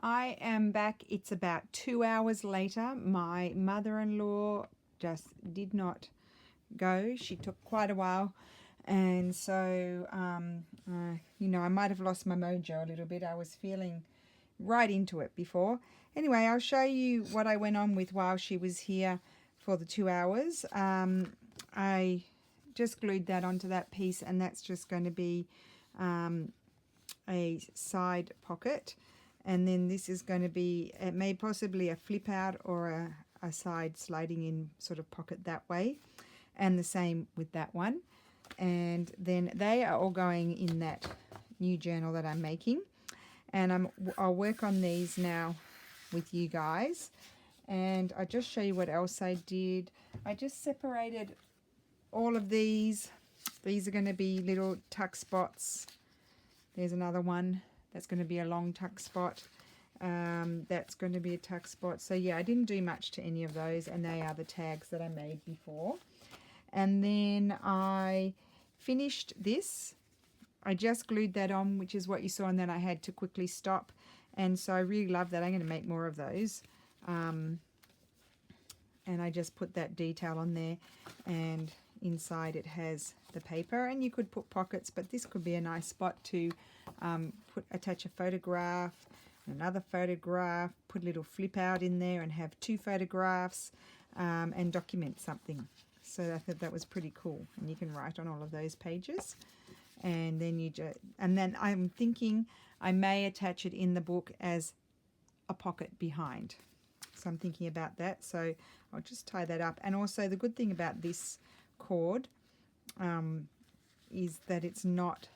I am back. It's about 2 hours later. My mother-in-law just did not go. She took quite a while. And so, I might have lost my mojo a little bit. I was feeling right into it before. Anyway, I'll show you what I went on with while she was here for the 2 hours. I just glued that onto that piece, and that's just going to be a side pocket. And then this is going to be, it may possibly a flip out or a side sliding in sort of pocket that way. And the same with that one. And then they are all going in that new journal that I'm making. And I'll work on these now with you guys. And I'll just show you what else I did. I just separated all of these. These are going to be little tuck spots. There's another one. That's going to be a long tuck spot. That's going to be a tuck spot. So yeah, I didn't do much to any of those, and they are the tags that I made before. And then I finished this. I just glued that on, which is what you saw, and then I had to quickly stop. And so I really love that. I'm going to make more of those. And I just put that detail on there, and inside it has the paper, and you could put pockets, but this could be a nice spot to attach a photograph, another photograph, put a little flip out in there and have two photographs, and document something. So I thought that was pretty cool, and you can write on all of those pages. And then I'm thinking I may attach it in the book as a pocket behind. So I'm thinking about that. So I'll just tie that up. And also the good thing about this cord is that it's not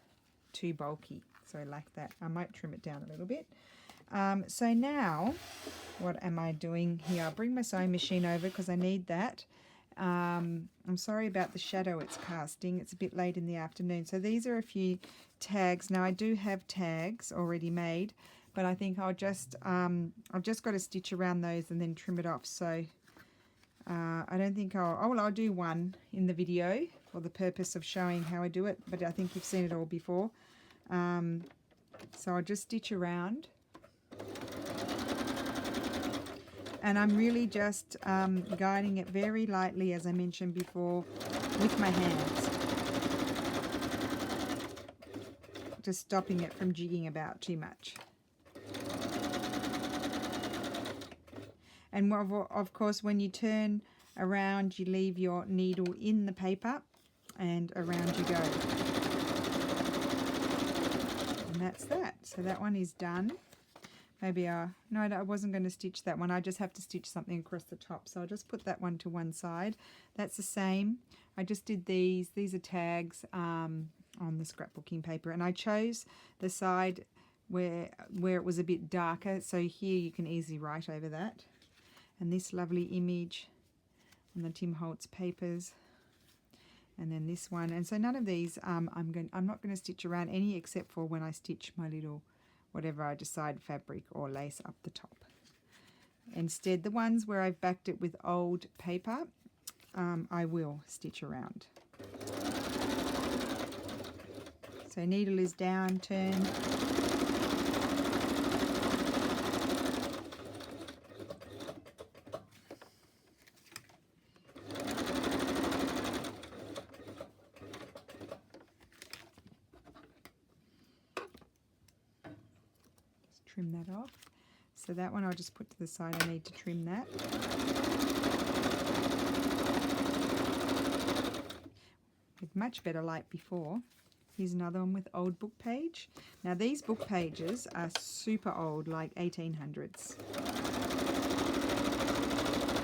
too bulky. So like that. I might trim it down a little bit. So now, what am I doing here? I'll bring my sewing machine over because I need that. I'm sorry about the shadow it's casting. It's a bit late in the afternoon. So these are a few tags. Now I do have tags already made, but I think I've just got to stitch around those and then trim it off. So I don't think I'll do one in the video for the purpose of showing how I do it, but I think you've seen it all before. So I'll just stitch around. And I'm really just guiding it very lightly, as I mentioned before, with my hands. Just stopping it from jigging about too much. And of course, when you turn around, you leave your needle in the paper, and around you go. And that's that. So that one is done. Maybe no, I wasn't going to stitch that one. I just have to stitch something across the top. So I'll just put that one to one side. That's the same. I just did these. These are tags on the scrapbooking paper. And I chose the side where it was a bit darker. So here you can easily write over that. And this lovely image on the Tim Holtz papers. And then this one. And so none of these, I'm not going to stitch around any except for when I stitch my little whatever I decide, fabric or lace up the top. Instead, the ones where I've backed it with old paper, I will stitch around. So needle is down, turn. Trim that off. So that one I'll just put to the side. I need to trim that. With much better light before. Here's another one with old book page. Now these book pages are super old, like 1800s.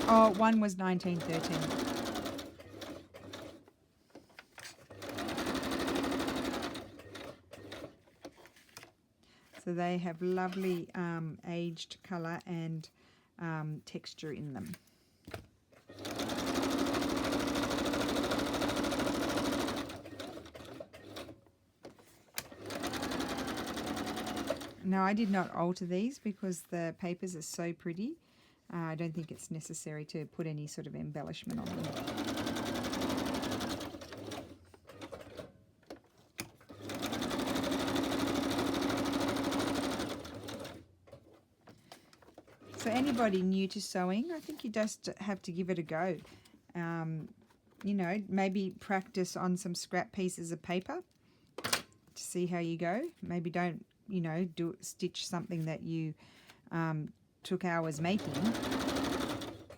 Oh, one was 1913. So they have lovely aged colour and texture in them. Now I did not alter these because the papers are so pretty. I don't think it's necessary to put any sort of embellishment on them. So anybody new to sewing, I think you just have to give it a go. You know, maybe practice on some scrap pieces of paper to see how you go. Maybe don't, you know, stitch something that you took hours making,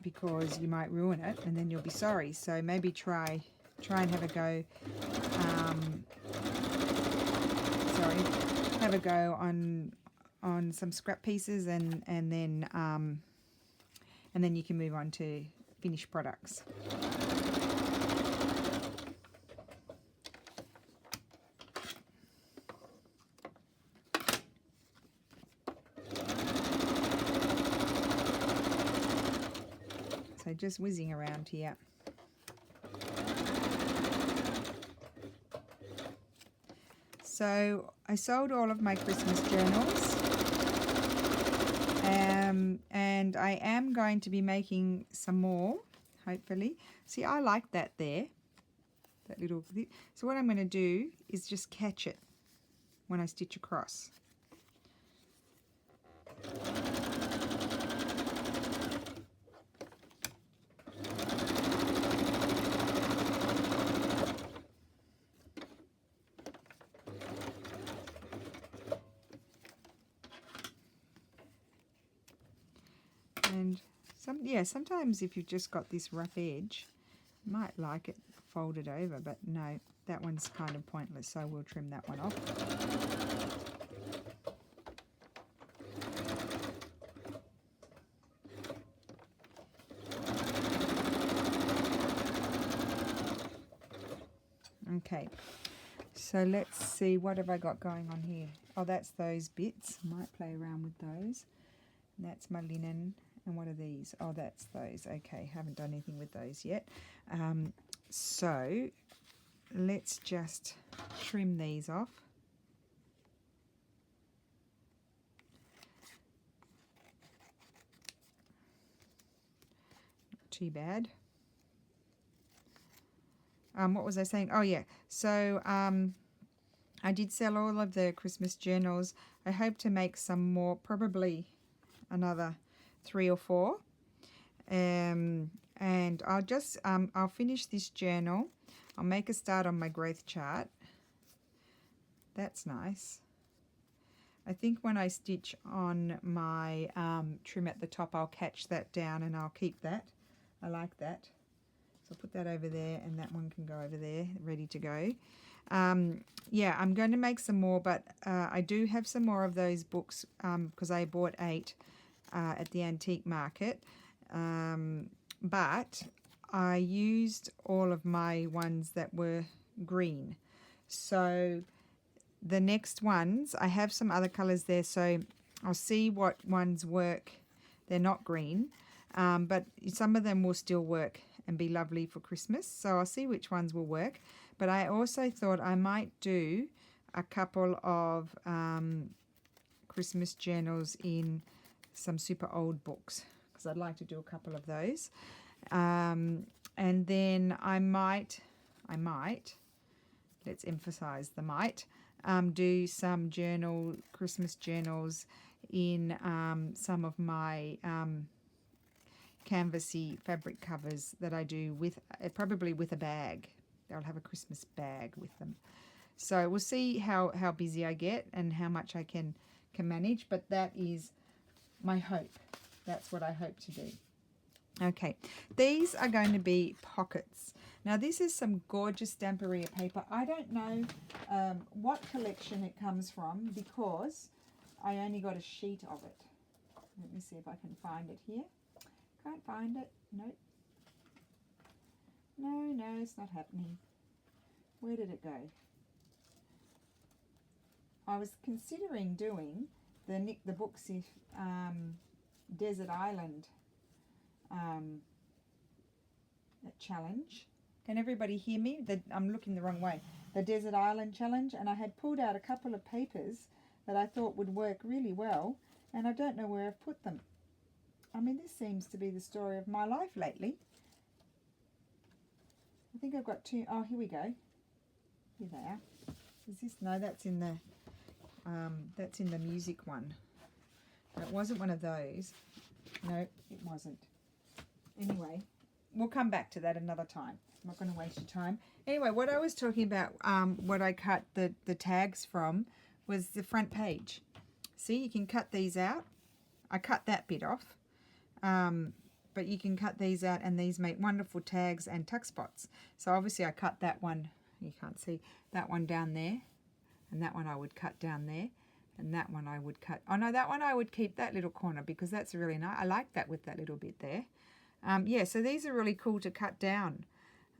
because you might ruin it and then you'll be sorry. So maybe try and have a go. Have a go on some scrap pieces, and then you can move on to finished products. So just whizzing around here. So I sold all of my Christmas journals, and I am going to be making some more, hopefully. See, I like that there, that little. So what I'm going to do is just catch it when I stitch across. And sometimes if you've just got this rough edge, you might like it folded over, but no, that one's kind of pointless, so we'll trim that one off. Okay, so let's see, what have I got going on here? Oh, that's those bits. Might play around with those. And that's my linen. And what are these? Oh, that's those. Okay, haven't done anything with those yet. So let's just trim these off. Not too bad. What was I saying? Oh, yeah. So I did sell all of the Christmas journals. I hope to make some more, probably another 3 or 4. And I'll just, I'll finish this journal. I'll make a start on my growth chart. That's nice. I think when I stitch on my trim at the top, I'll catch that down and I'll keep that. I like that. So I'll put that over there, and that one can go over there, ready to go. Yeah, I'm going to make some more, but I do have some more of those books because I bought 8 at the antique market. But I used all of my ones that were green. So the next ones, I have some other colours there, so I'll see what ones work. They're not green, but some of them will still work and be lovely for Christmas. So I'll see which ones will work. But I also thought I might do a couple of Christmas journals in some super old books, because I'd like to do a couple of those. And then I might, let's emphasize the might, do some Christmas journals in some of my canvasy fabric covers that I do with, probably with a bag. I'll have a Christmas bag with them. So we'll see how busy I get and how much I can manage, but that is my hope. That's what I hope to do. Okay, these are going to be pockets. Now this is some gorgeous Stamperia paper. I don't know what collection it comes from, because I only got a sheet of it. Let me see if I can find it here. Can't find it. Nope. No, it's not happening. Where did it go? I was considering doing the Nick the Booksy Desert Island challenge. Can everybody hear me? I'm looking the wrong way. The Desert Island challenge, and I had pulled out a couple of papers that I thought would work really well, and I don't know where I've put them. I mean, this seems to be the story of my life lately. I think I've got 2. Oh, here we go. Here they are. Is this? No, that's in the music one. It wasn't one of those. No, it wasn't. Anyway, we'll come back to that another time. I'm not going to waste your time. Anyway, what I was talking about, what I cut the tags from, was the front page. See, you can cut these out. I cut that bit off. But you can cut these out, and these make wonderful tags and tuck spots. So obviously I cut that one, you can't see, that one down there, and that one I would cut down there, and that one I would cut, oh no, that one I would keep that little corner because that's really nice. I like that with that little bit there. Yeah, so these are really cool to cut down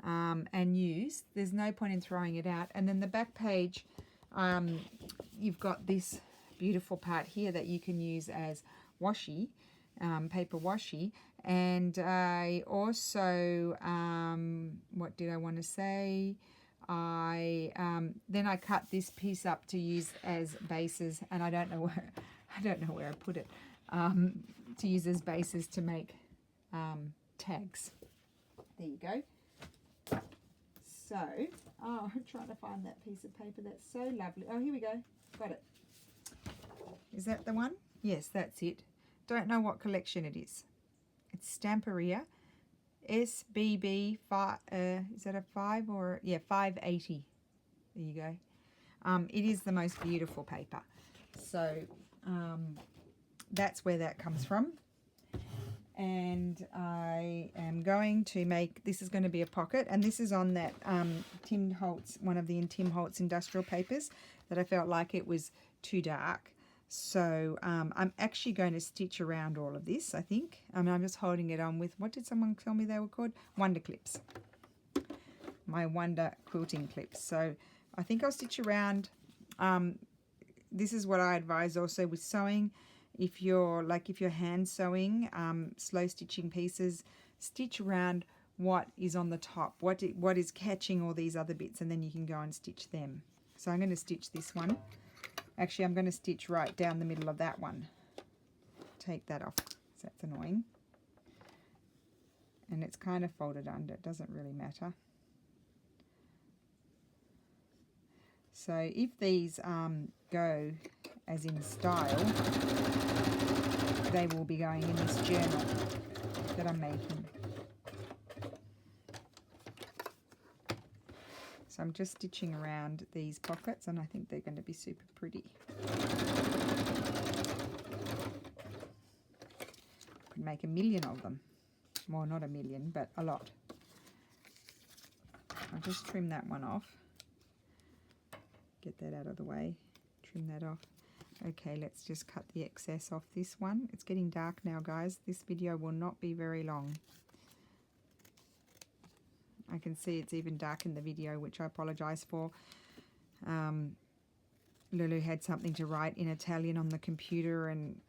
and use. There's no point in throwing it out. And then the back page, you've got this beautiful part here that you can use as washi, paper washi. And I also, what did I want to say? Then I cut this piece up to use as bases, and I don't know where I put it, to use as bases to make tags. There you go. So, oh, I'm trying to find that piece of paper. That's so lovely. Oh, here we go. Got it. Is that the one? Yes, that's it. Don't know what collection it is. It's Stamperia SBB 5. Is that a 5 or yeah, 580? There you go. It is the most beautiful paper. So that's where that comes from. And I am going to make, this is going to be a pocket, and this is on that Tim Holtz, one of the Tim Holtz industrial papers that I felt like it was too dark. So I'm actually going to stitch around all of this, I think. I'm just holding it on with, what did someone tell me they were called? Wonder clips. My Wonder quilting clips. So I think I'll stitch around. This is what I advise also with sewing. If you're hand sewing, slow stitching pieces, stitch around what is on the top, what is catching all these other bits, and then you can go and stitch them. So I'm going to stitch this one. Actually, I'm going to stitch right down the middle of that one. Take that off, so that's annoying. And it's kind of folded under, it doesn't really matter. So if these go as in style, they will be going in this journal that I'm making. So I'm just stitching around these pockets, and I think they're going to be super pretty. Could make 1,000,000 of them. Well, not 1,000,000, but a lot. I'll just trim that one off. Get that out of the way. Trim that off. Okay, let's just cut the excess off this one. It's getting dark now, guys. This video will not be very long. I can see it's even dark in the video, which I apologize for. Lulu had something to write in Italian on the computer, and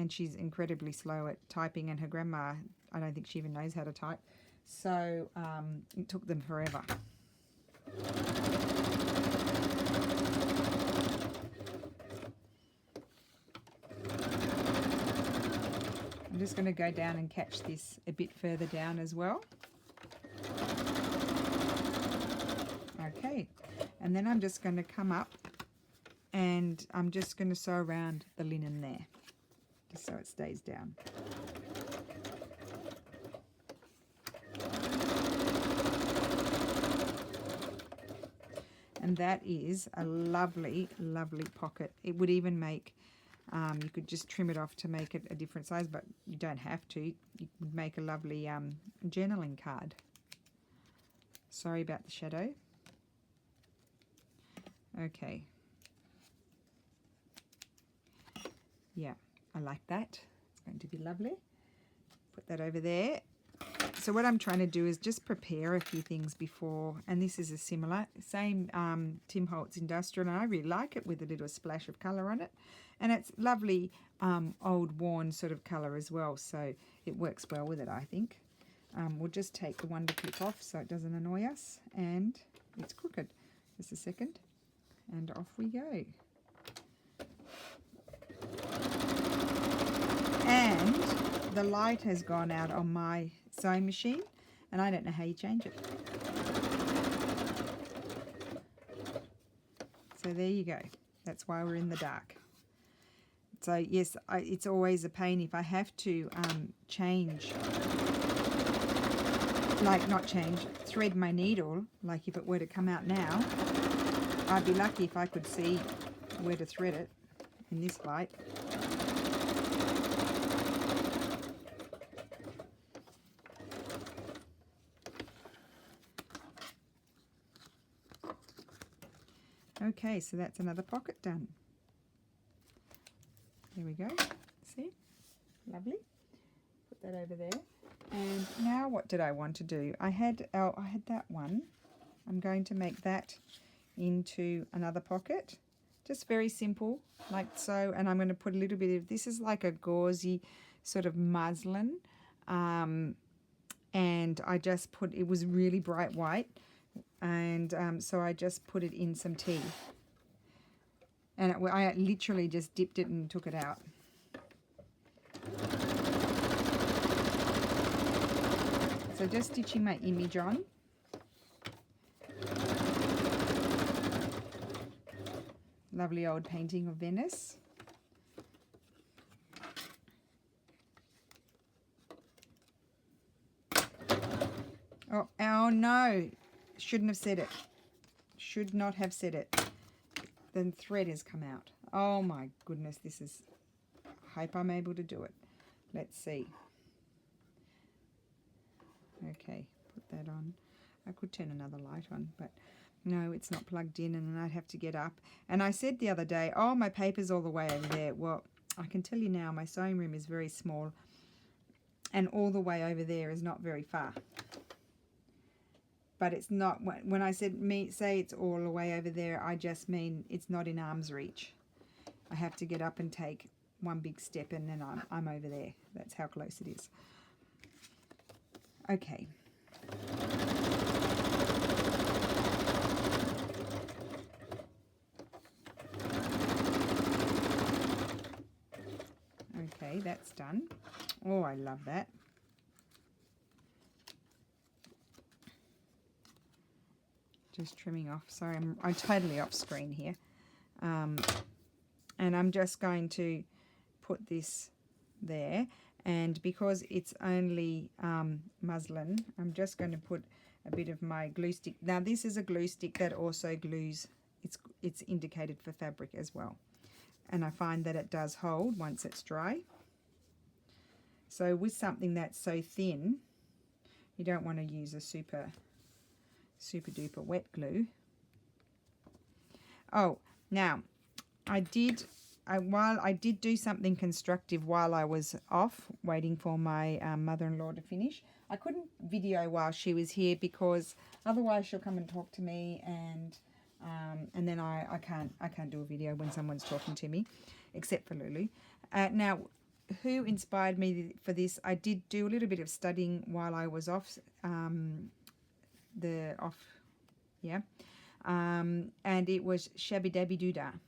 she's incredibly slow at typing, and her grandma, I don't think she even knows how to type. So it took them forever. I'm just going to go down and catch this a bit further down as well. Okay, and then I'm just going to come up and I'm just going to sew around the linen there, just so it stays down. And that is a lovely, lovely pocket. It would even make, you could just trim it off to make it a different size, but you don't have to. You would make a lovely journaling card. Sorry about the shadow. Okay. Yeah, I like that. It's going to be lovely. Put that over there. So what I'm trying to do is just prepare a few things before, and this is a similar, same Tim Holtz Industrial, and I really like it with a little splash of colour on it. And it's lovely old worn sort of colour as well, so it works well with it, I think. We'll just take the Wonder clip off so it doesn't annoy us, and it's crooked. Just a second. And off we go. And the light has gone out on my sewing machine, and I don't know how you change it. So there you go. That's why we're in the dark. So yes, it's always a pain if I have to change, like not change, thread my needle, like if it were to come out now, I'd be lucky if I could see where to thread it in this light. Okay, so that's another pocket done. There we go. See? Lovely. Put that over there. And now what did I want to do? I had that one. I'm going to make that into another pocket. Just very simple, like so. And I'm going to put a little bit of, this is like a gauzy sort of muslin. And I just put, it was really bright white. And so I just put it in some tea. And I literally just dipped it and took it out. So just stitching my image on. Lovely old painting of Venice. Oh no, shouldn't have said it. Should not have said it. The thread has come out. Oh my goodness, this is, I hope I'm able to do it. Let's see. Okay, put that on. I could turn another light on, but no, it's not plugged in, and then I'd have to get up. And I said the other day, oh, my paper's all the way over there. Well, I can tell you now, my sewing room is very small, and all the way over there is not very far. But it's not, when I say it's all the way over there, I just mean it's not in arm's reach. I have to get up and take one big step, and then I'm over there. That's how close it is. Okay. Okay, that's done. Oh, I love that. Just trimming off. Sorry, I'm totally off screen here. And I'm just going to put this there. And because it's only muslin, I'm just going to put a bit of my glue stick. Now, this is a glue stick that also glues. It's indicated for fabric as well. And I find that it does hold once it's dry. So with something that's so thin, you don't want to use a super duper wet glue. Oh, now while I did do something constructive while I was off waiting for my mother-in-law to finish. I couldn't video while she was here because otherwise she'll come and talk to me, and then I can't do a video when someone's talking to me, except for Lulu. Now, who inspired me for this? I did do a little bit of studying while I was off. And it was Shabby Dabby Doodah,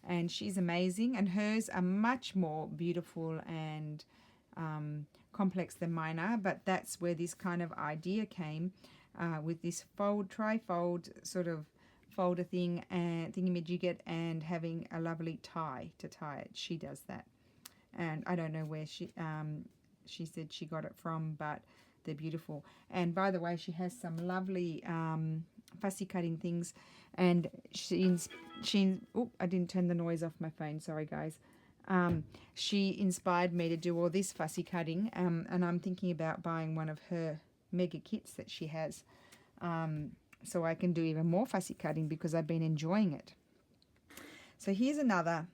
and she's amazing, and hers are much more beautiful and complex than mine are, but that's where this kind of idea came with this tri-fold sort of folder thing and thingamajigget, and having a lovely tie to tie it. She does that, and I don't know where she said she got it from, but they're beautiful. And by the way, she has some lovely fussy cutting things, and I didn't turn the noise off my phone, sorry guys. She inspired me to do all this fussy cutting, and I'm thinking about buying one of her mega kits that she has, so I can do even more fussy cutting because I've been enjoying it. So here's another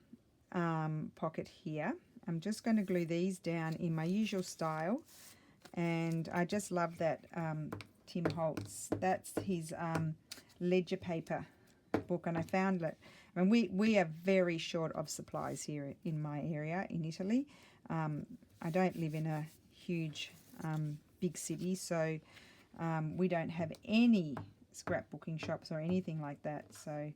pocket here. I'm just going to glue these down in my usual style, and I just love that Tim Holtz. That's his ledger paper book, and I found it. And we are very short of supplies here in my area in Italy. I don't live in a huge big city, so we don't have any scrapbooking shops or anything like that. So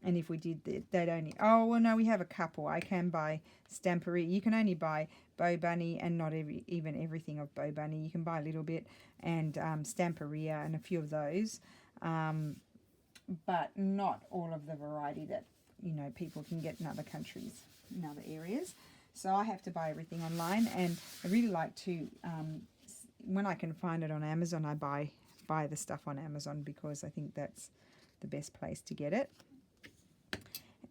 and if we did, they'd only, oh well, no, we have a couple. I can buy Stamperia. You can only buy Bo Bunny, and not even everything of Bo Bunny. You can buy a little bit, and Stamperia and a few of those, but not all of the variety that you know, people can get in other countries, in other areas. So I have to buy everything online, and I really like to, when I can find it on Amazon, I buy the stuff on Amazon, because I think that's the best place to get it.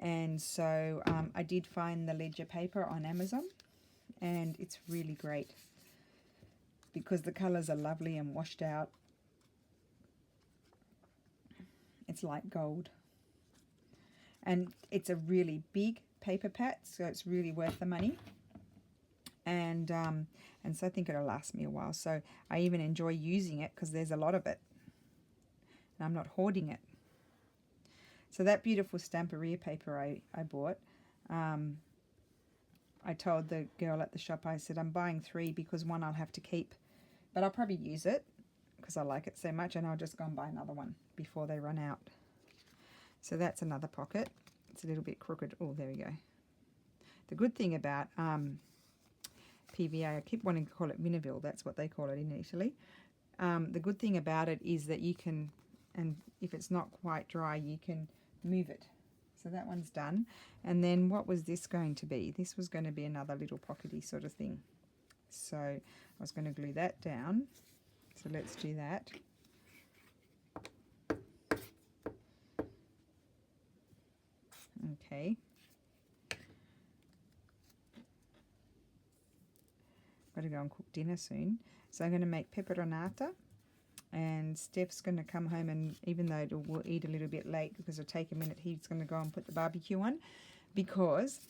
And so I did find the ledger paper on Amazon, and it's really great because the colours are lovely and washed out. It's like gold. And it's a really big paper pat, so it's really worth the money. And so I think it'll last me a while. So I even enjoy using it because there's a lot of it. And I'm not hoarding it. So that beautiful Stamperia paper I bought, I told the girl at the shop, I said, I'm buying 3 because 1 I'll have to keep. But I'll probably use it because I like it so much, and I'll just go and buy another one before they run out. So that's another pocket. It's a little bit crooked. Oh, there we go. The good thing about PVA, I keep wanting to call it Minneville, that's what they call it in Italy. The good thing about it is that you can, and if it's not quite dry, you can move it. So that one's done. And then what was this going to be? This was going to be another little pockety sort of thing. So I was going to glue that down. So let's do that. Okay. Got to go and cook dinner soon. So I'm going to make peperonata. And Steph's going to come home, and even though we'll eat a little bit late because it'll take a minute, he's going to go and put the barbecue on, because,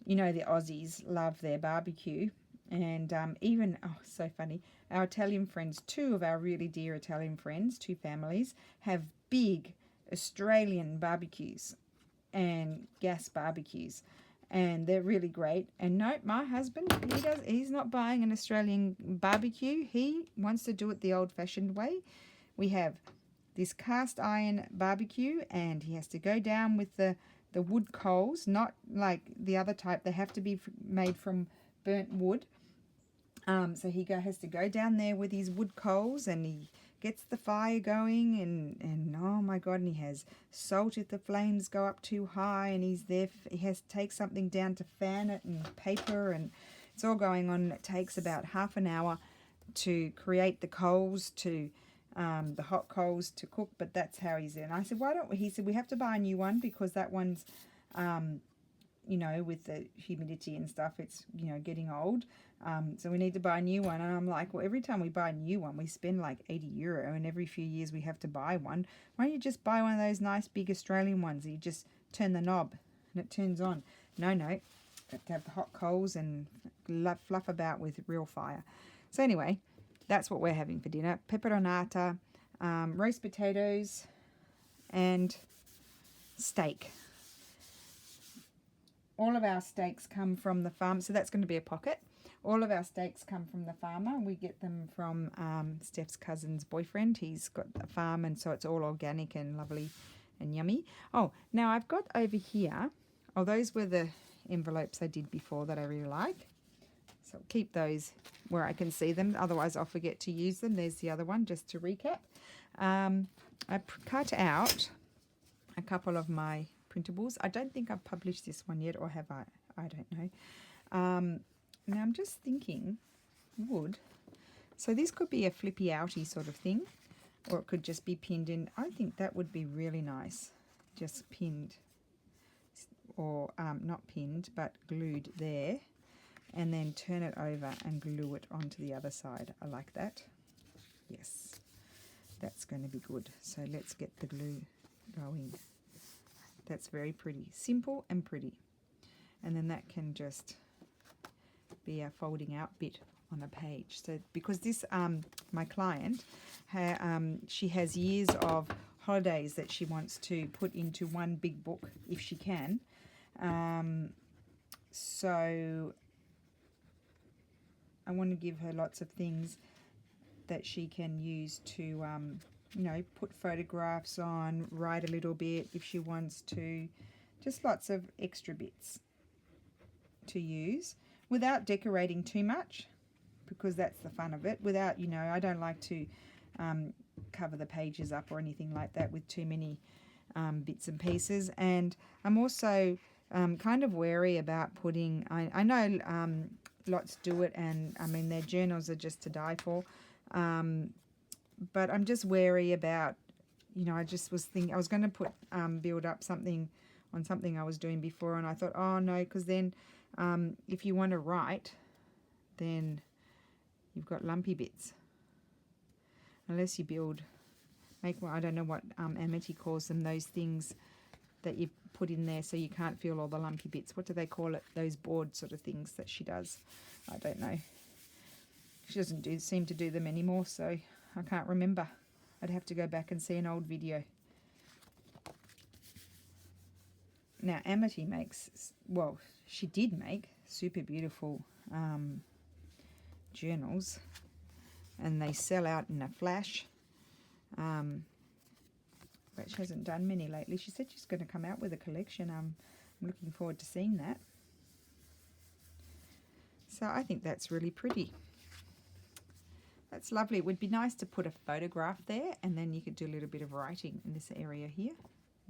you know, the Aussies love their barbecue. And even, oh, so funny, our Italian friends, 2 of our really dear Italian friends, 2 families, have big Australian barbecues and gas barbecues. And they're really great. And no, my husband, he's not buying an Australian barbecue. He wants to do it the old-fashioned way. We have this cast iron barbecue, and he has to go down with the wood coals, not like the other type. They have to be made from burnt wood. So he has to go down there with his wood coals, and he gets the fire going, and oh my God, and he has salt if the flames go up too high, and he has to take something down to fan it, and paper, and it's all going on. It takes about half an hour to create the coals, to the hot coals to cook, but that's how he's in. I said, why don't we? He said, we have to buy a new one because that one's, you know, with the humidity and stuff, it's, you know, getting old. So we need to buy a new one. And I'm like, well, every time we buy a new one, we spend like €80, and every few years we have to buy one. Why don't you just buy one of those nice big Australian ones? You just turn the knob and it turns on. No, have to have the hot coals and fluff about with real fire. So anyway, that's what we're having for dinner. Peperonata, roast potatoes, and steak. All of our steaks come from the farm, so that's going to be a pocket. All of our steaks come from the farmer. We get them from Steph's cousin's boyfriend. He's got a farm, and so it's all organic and lovely and yummy. Oh, now I've got over here, oh, those were the envelopes I did before that I really like. So I'll keep those where I can see them, otherwise I'll forget to use them. There's the other one, just to recap. I cut out a couple of my printables. I don't think I've published this one yet, or have I? I don't know. Now I'm just thinking wood. So this could be a flippy outy sort of thing, or it could just be pinned in. I think that would be really nice, just pinned, or not pinned, but glued there, and then turn it over and glue it onto the other side. I like that. Yes, that's going to be good. So let's get the glue going. That's very pretty. Simple and pretty. And then that can just be a folding out bit on a page. So because this, my client, she has years of holidays that she wants to put into one big book if she can. So I want to give her lots of things that she can use to, you know, put photographs on, write a little bit if she wants to, just lots of extra bits to use without decorating too much, because that's the fun of it. Without, you know, I don't like to cover the pages up or anything like that with too many bits and pieces. And I'm also kind of wary about putting, I know lots do it, and I mean their journals are just to die for, but I'm just wary about, you know, I just was thinking I was going to put build up something on something I was doing before, and I thought, oh no, because then if you want to write, then you've got lumpy bits unless you make one. I don't know what Amity calls them, those things that you put in there so you can't feel all the lumpy bits. What do they call it? Those board sort of things that she does. I don't know. She doesn't seem to do them anymore, so I can't remember. I'd have to go back and see an old video. Now Amity makes, well, she did make super beautiful journals, and they sell out in a flash. But she hasn't done many lately. She said she's going to come out with a collection. I'm looking forward to seeing that. So I think that's really pretty. That's lovely. It would be nice to put a photograph there, and then you could do a little bit of writing in this area here.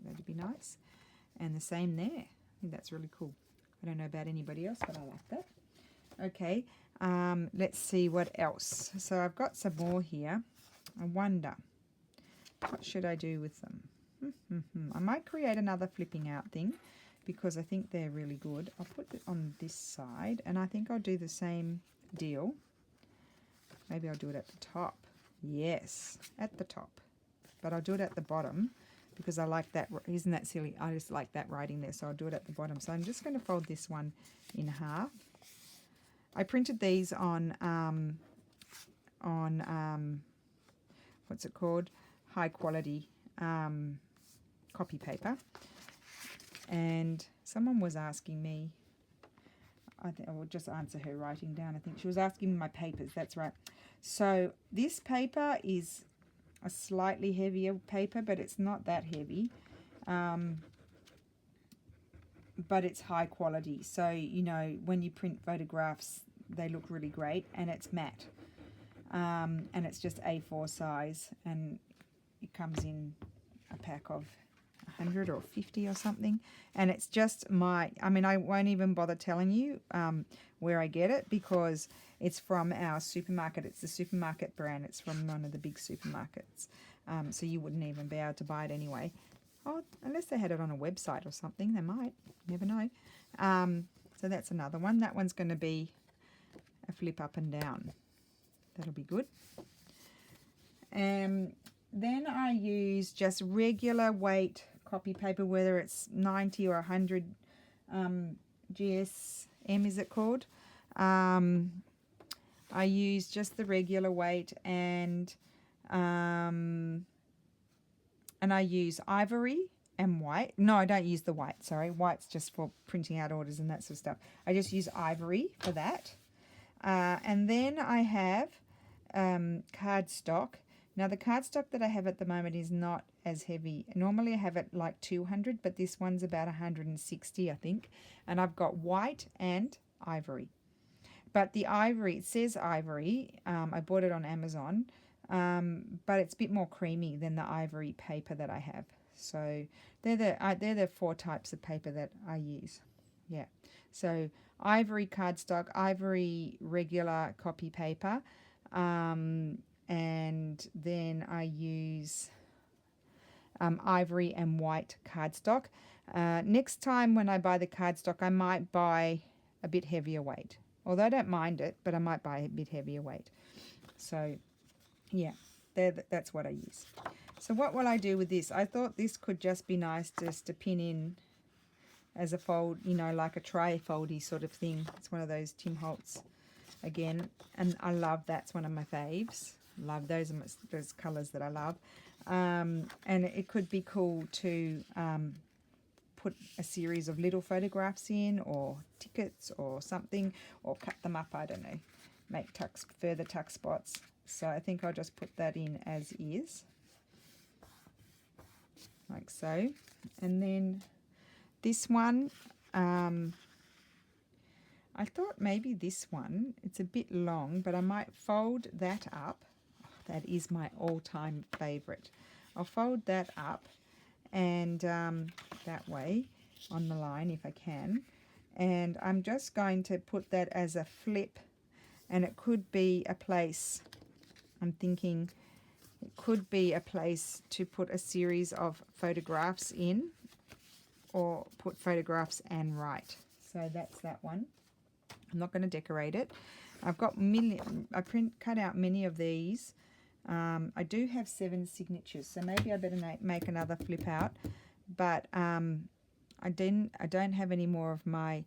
That'd be nice. And the same there. I think that's really cool. I don't know about anybody else, but I like that. Okay, let's see what else. So I've got some more here. I wonder, what should I do with them? I might create another flipping out thing because I think they're really good. I'll put it on this side, and I think I'll do the same deal. Maybe I'll do it at the top. Yes, at the top. But I'll do it at the bottom because I like that. Isn't that silly? I just like that writing there, so I'll do it at the bottom. So I'm just going to fold this one in half. I printed these on what's it called? High quality copy paper. And someone was asking me, I will just answer her writing down. I think she was asking me my papers. That's right. So this paper is a slightly heavier paper, but it's not that heavy. But it's high quality. So, you know, when you print photographs, they look really great, and it's matte. And it's just A4 size, and it comes in a pack of 100 or 50 or something, and it's just I won't even bother telling you where I get it because it's from our supermarket. It's the supermarket brand. It's from one of the big supermarkets, so you wouldn't even be able to buy it anyway. Oh, unless they had it on a website or something, they might. You never know. So that's another one. That one's going to be a flip up and down. That'll be good. Then I use just regular weight copy paper, whether it's 90 or 100 GSM, is it called? I use just the regular weight, and I use ivory and white. No, I don't use the white, sorry. White's just for printing out orders and that sort of stuff. I just use ivory for that. And then I have cardstock. Now the cardstock that I have at the moment is not as heavy. Normally I have it like 200, but this one's about 160, I think. And I've got white and ivory. But the ivory, it says ivory. I bought it on Amazon, but it's a bit more creamy than the ivory paper that I have. So they're the 4 types of paper that I use. Yeah. So ivory cardstock, ivory regular copy paper, and then I use ivory and white cardstock. Next time when I buy the cardstock, I might buy a bit heavier weight. Although I don't mind it, but I might buy a bit heavier weight. So, yeah, that's what I use. So what will I do with this? I thought this could just be nice just to pin in as a fold, you know, like a tri-foldy sort of thing. It's one of those Tim Holtz again, and I love that's one of my faves. Love those colours that I love. And it could be cool to put a series of little photographs in, or tickets or something, or cut them up, I don't know, make further tuck spots. So I think I'll just put that in as is, like so. And then this one, I thought maybe this one, it's a bit long, but I might fold that up. That is my all-time favourite. I'll fold that up, and that way on the line if I can. And I'm just going to put that as a flip, and it could be a place, I'm thinking it could be a place to put a series of photographs in, or put photographs and write. So that's that one. I'm not going to decorate it. I've got cut out many of these. I do have 7 signatures, so maybe I better make another flip out. But I don't have any more of my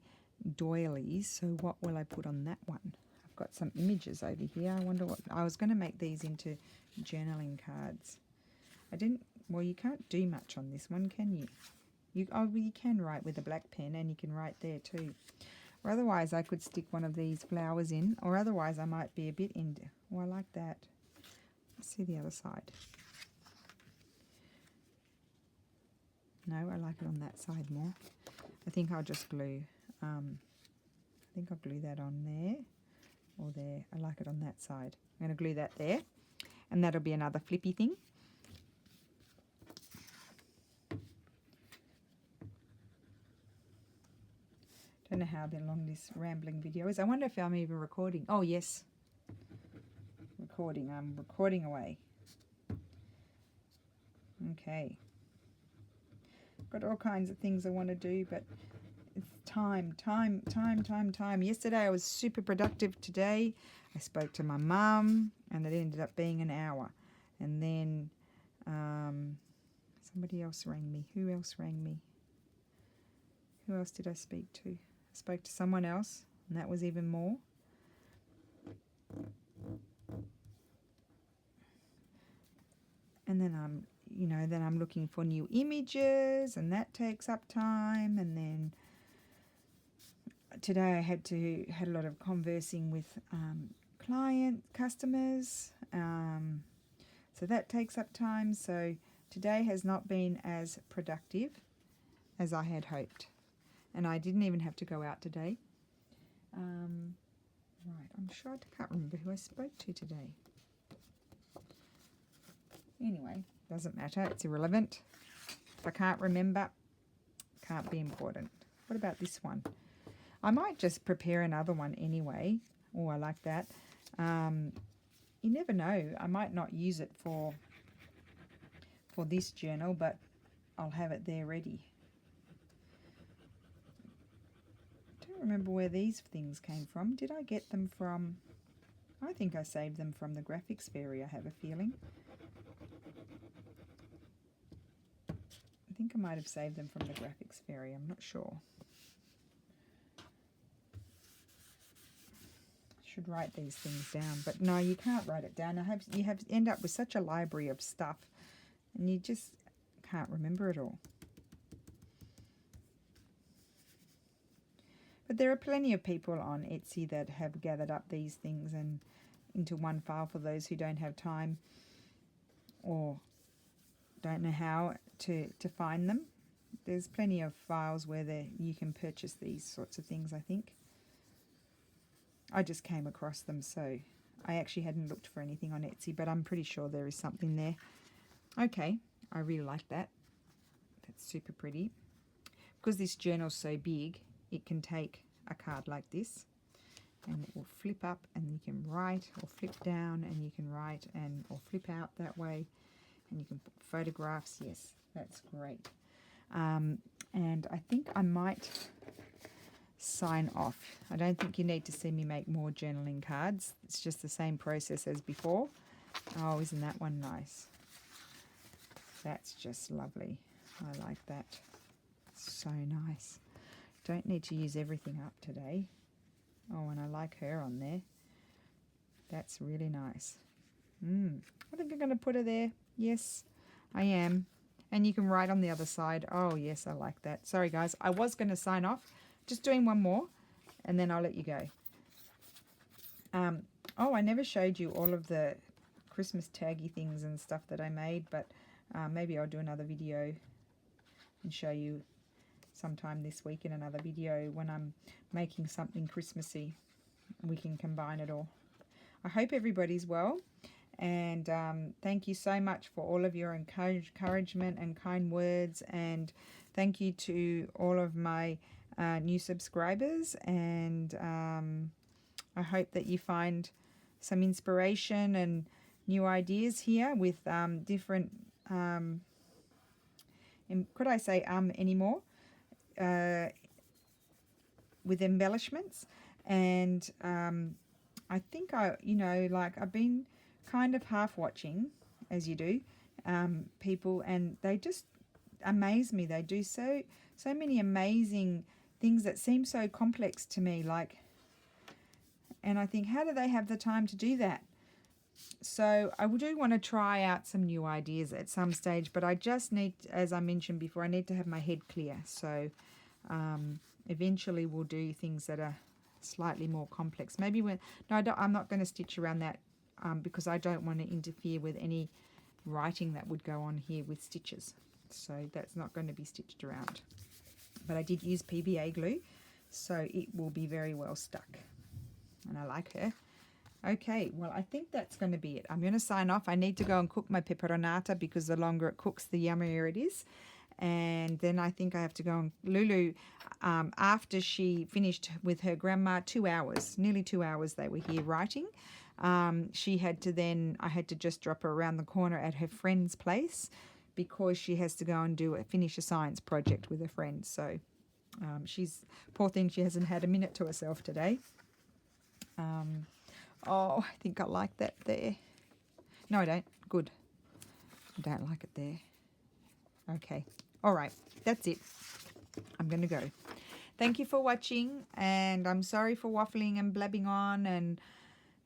doilies, so what will I put on that one? I've got some images over here. I wonder what I was going to make these into journaling cards. Well, you can't do much on this one, can you? Well, you can write with a black pen, and you can write there too. Or otherwise I could stick one of these flowers in, or otherwise I might be a bit into, oh, I like that. Let's see the other side. No, I like it on that side more. I think I'll just glue, I think I'll glue that on there, or there. I like it on that side. I'm going to glue that there, and that'll be another flippy thing. Don't know how long this rambling video is. I wonder if I'm even recording. Oh, yes. Recording. I'm recording away. Okay. Got all kinds of things I want to do, but it's time. Yesterday I was super productive. Today I spoke to my mum, and it ended up being an hour. And then somebody else rang me. Who else rang me? Who else did I speak to? I spoke to someone else, and that was even more. And then I'm looking for new images, and that takes up time. And then today I had a lot of conversing with customers, so that takes up time. So today has not been as productive as I had hoped. And I didn't even have to go out today. Right, I'm sure I can't remember who I spoke to today. Anyway, doesn't matter. It's irrelevant. If I can't remember, can't be important. What about this one? I might just prepare another one anyway. Oh, I like that. You never know. I might not use it for this journal, but I'll have it there ready. Remember where these things came from. Did I get them from, I think I saved them from the graphics fairy, I have a feeling. I think I might have saved them from the graphics fairy, I'm not sure. Should write these things down, but no, you can't write it down. You end up with such a library of stuff, and you just can't remember it all. But there are plenty of people on Etsy that have gathered up these things and into one file for those who don't have time or don't know how to find them. There's plenty of files where you can purchase these sorts of things, I think. I just came across them, so I actually hadn't looked for anything on Etsy, but I'm pretty sure there is something there. Okay, I really like that. That's super pretty. Because this journal's so big, it can take a card like this, and it will flip up, and you can write, or flip down, and you can write, or flip out that way, and you can put photographs. Yes, that's great. And I think I might sign off. I don't think you need to see me make more journaling cards. It's just the same process as before. Oh, isn't that one nice? That's just lovely. I like that. So nice. Don't need to use everything up today. Oh, and I like her on there. That's really nice. I think I'm going to put her there. Yes, I am. And you can write on the other side. Oh, yes, I like that. Sorry, guys. I was going to sign off. Just doing one more, and then I'll let you go. Oh, I never showed you all of the Christmas taggy things and stuff that I made, but maybe I'll do another video and show you sometime this week in another video when I'm making something Christmassy. We can combine it all. I hope everybody's well, And thank you so much for all of your encouragement and kind words. And thank you to all of my new subscribers. And I hope that you find some inspiration and new ideas here with different, could I say anymore? With embellishments. And I think I've been kind of half watching, as you do, people, and they just amaze me. They do so many amazing things that seem so complex to me, and I think, how do they have the time to do that? So I do want to try out some new ideas at some stage, but I just need, as I mentioned before, I need to have my head clear. So eventually we'll do things that are slightly more complex. Maybe I'm not going to stitch around that because I don't want to interfere with any writing that would go on here with stitches. So that's not going to be stitched around. But I did use PVA glue, so it will be very well stuck. And I like her. Okay, well, I think that's going to be it. I'm going to sign off. I need to go and cook my peperonata because the longer it cooks, the yummier it is. And then I think I have to go and Lulu, after she finished with her grandma, 2 hours, nearly 2 hours they were here writing. I had to just drop her around the corner at her friend's place because she has to go and finish a science project with a friend. So she's, poor thing, she hasn't had a minute to herself today. Oh, I think I like that there. No, I don't. Good. I don't like it there. Okay. All right. That's it. I'm going to go. Thank you for watching, and I'm sorry for waffling and blabbing on. And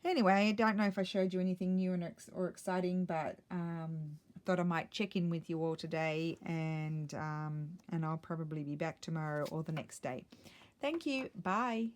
anyway, I don't know if I showed you anything new or exciting, but I thought I might check in with you all today, and I'll probably be back tomorrow or the next day. Thank you. Bye.